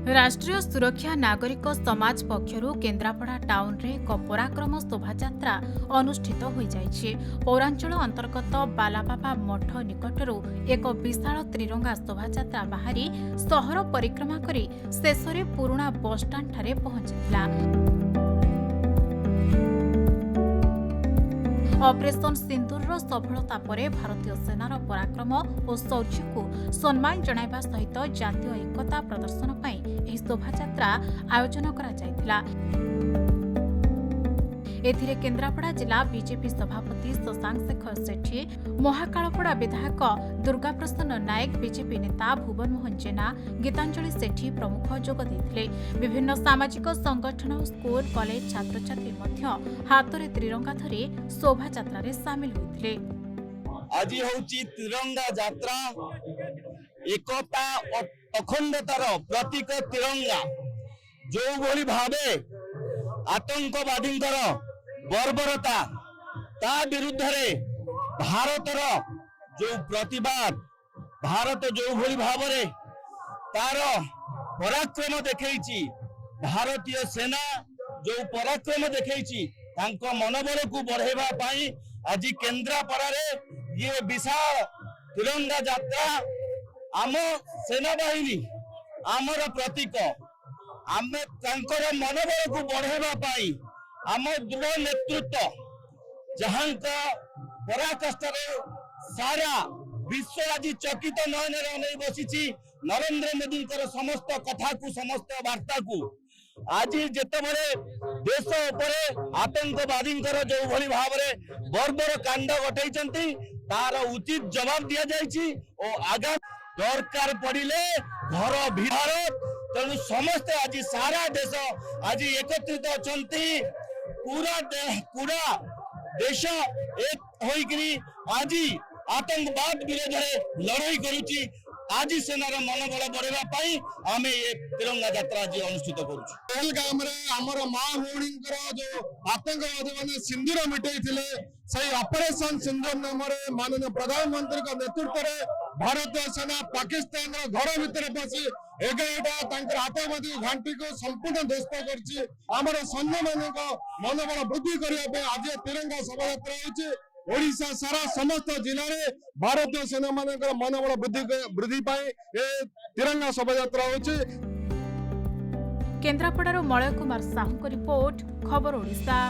राष्ट्रीय सुरक्षा नागरिक समाज पक्षरु केन्द्रापड़ा टाउन रे एक पराक्रम शोभायात्रा अनुष्ठित हो जाइछि। पौरांचल अंतर्गत बालाबाबा मठ निकटरू एक विशाल त्रिरंगा शोभायात्रा बाहरी सहर परिक्रमा करी शेषरे पुराना बस स्टाण्ड ठारे पहुंचिथिला। ऑपरेशन सिंदूर सफलता परे भारतीय सेनार पराक्रम और शौर्य को सम्मान जणाइबा सहित जातीय एकता प्रदर्शन पई एही शोभायात्रा आयोजन करा जायतिला। एथिरे केन्द्रापड़ा जिला बीजेपी सभापति शशांक शेखर सेठी, महाकालपड़ा विधायक दुर्गा प्रसन्न नायक, बीजेपी नेता भुवन मोहन जेना, गीतांजलि सेठी प्रमुख जोग देथिले। विभिन्न सामाजिक संगठन, स्कूल कॉलेज छात्र छात्री मध्य हातरे त्रिरंगा धरी शोभायात्रा रे शामिल होइथिले। आज होची तिरंगा यात्रा, एकता अखंडतार प्रतीक तिरंगा। जो भली भावे आतंकवादींकर बर्बरता ता विरुद्ध रे भारतर जो प्रतिवाद, भारत जो भली भावे तार पराक्रम देखैछि, भारतीय सेना जो पराक्रम देखैछि तांको मनोबल को बढ़ाइबा पाई आज केन्द्रापड़ा रे ये विशाल तिरंगा यात्रा आम सेना बाहिनी आमर प्रतीक। आमे तांकर मनोबल को बढ़ाइबा पाई आम दृढ़ नेतृत्व जहां पराकष्ट सारा विश्व आज चकित नयन अनेई बसी नरेंद्र मोदी समस्त कथा को समस्त वार्ता को आज जेतबले देश उपरे आतंकवादी जो भली भाव बर्बर कांड घटाई तार उचित जवाब दि जाइछि और आगा दरकार पड़िले घर भारत तेणु समस्त आज सारा देश आज एकत्रित अछंती। पूरा देश एक होइकरी आज आतंकवाद विरोध में लड़ाई करुची। आज सेनार मनोबल बढ़ाइबा पाई आमे ये तिरंगा यात्रा आज अनुष्ठित करूछु। पहलगाम रे हमर मां भौणी जो आतंकवादी माने सिंदूर मिटाइथिले सही ऑपरेशन सिंदूर नाम रे माननीय प्रधानमंत्री का नेतृत्व रे भारतीय सेना पाकिस्तान घर भितर पसी 11टा आतंकवादी घाटी को संपूर्ण ध्वस्त करछि। हमर सैन्य मानक मनोबल वृद्धि करबा आज तिरंगा शोभायात्रा होछि। ओडिशा सारा समस्त जिले में भारतीय सेना मानक मनोबल वृद्धि पाए तिरंगा शोभायात्रा होछि। केन्द्रापड़ारू मलय कुमार साहू को रिपोर्ट, खबर ओडिशा।